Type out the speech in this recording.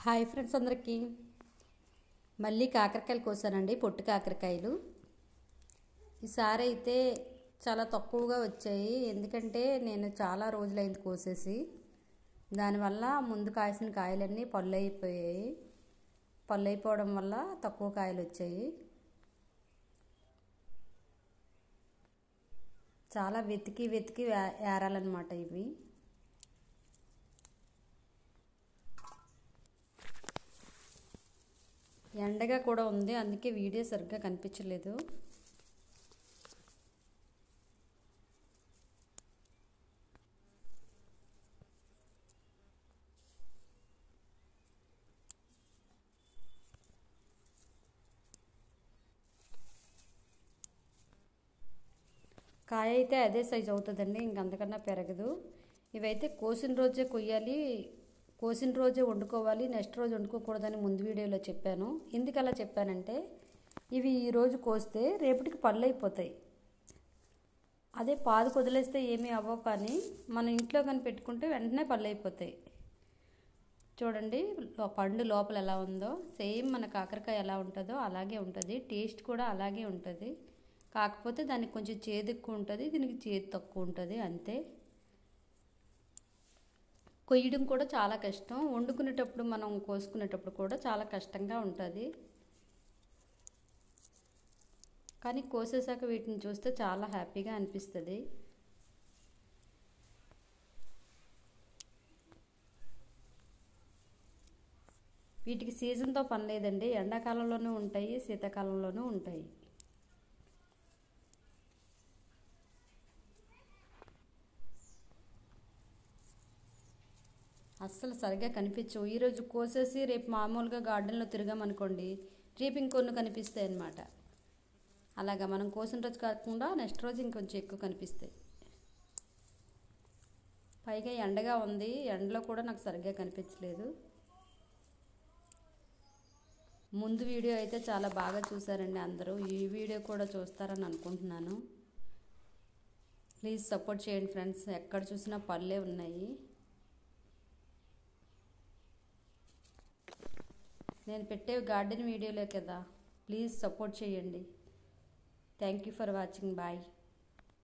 Hi friends అందరికీ మళ్ళీ కాకరకాయలు కోసానండి. పొట్టు కాకరకాయలు ఈసారి అయితే చాలా తక్కువగా వచ్చాయి. ఎందుకంటే నేను చాలా రోజులైంది కోసేసి, దానివల్ల ముందు కాసిన కాయలన్నీ పళ్ళు అయిపోయాయి. పళ్ళు అయిపోవడం వల్ల తక్కువ కాయలు వచ్చాయి. చాలా వెతికి వెతికి ఏరాలన్నమాట ఇవి. ఎండగా కూడా ఉంది, అందుకే వీడియో సరిగ్గా కనిపించలేదు. కాయ అయితే అదే సైజు అవుతుందండి, ఇంకంతకన్నా పెరగదు. ఇవైతే కోసిన రోజే కొయ్యాలి, కోసిన రోజే వండుకోవాలి, నెక్స్ట్ రోజు వండుకోకూడదని ముందు వీడియోలో చెప్పాను. ఎందుకు అలా చెప్పానంటే, ఇవి ఈరోజు కోస్తే రేపటికి పళ్ళు అయిపోతాయి. అదే పాదు వదిలేస్తే ఏమీ అవ్వవు, కానీ మన ఇంట్లో కానీ పెట్టుకుంటే వెంటనే పళ్ళు అయిపోతాయి. చూడండి పండు లోపల ఎలా ఉందో, సేమ్ మన కాకరకాయ ఎలా ఉంటుందో అలాగే ఉంటుంది. టేస్ట్ కూడా అలాగే ఉంటుంది. కాకపోతే దానికి కొంచెం చేదు ఎక్కువ ఉంటుంది, దీనికి చేదు తక్కువ ఉంటుంది అంతే. కొయ్యడం కూడా చాలా కష్టం, వండుకునేటప్పుడు మనం కోసుకునేటప్పుడు కూడా చాలా కష్టంగా ఉంటుంది. కానీ కోసేసాక వీటిని చూస్తే చాలా హ్యాపీగా అనిపిస్తుంది. వీటికి సీజన్తో పని లేదండి, ఎండాకాలంలోనూ ఉంటాయి, శీతాకాలంలోనూ ఉంటాయి. అస్సలు సరిగ్గా కనిపించవు. ఈరోజు కోసేసి రేపు మామూలుగా గార్డెన్లో తిరిగామనుకోండి, రేపు ఇంకొన్ని కనిపిస్తాయి అన్నమాట. అలాగా మనం కోసిన రోజు కాకుండా నెక్స్ట్ రోజు ఇంకొంచెం ఎక్కువ కనిపిస్తాయి. పైగా ఎండగా ఉంది, ఎండలో కూడా నాకు సరిగ్గా కనిపించలేదు. ముందు వీడియో అయితే చాలా బాగా చూసారండి అందరూ, ఈ వీడియో కూడా చూస్తారని అనుకుంటున్నాను. ప్లీజ్ సపోర్ట్ చేయండి ఫ్రెండ్స్. ఎక్కడ చూసినా పళ్ళే ఉన్నాయి. నేను పెట్టే గార్డెన్ వీడియోలే కదా, ప్లీజ్ సపోర్ట్ చేయండి. Thank you for watching. Bye.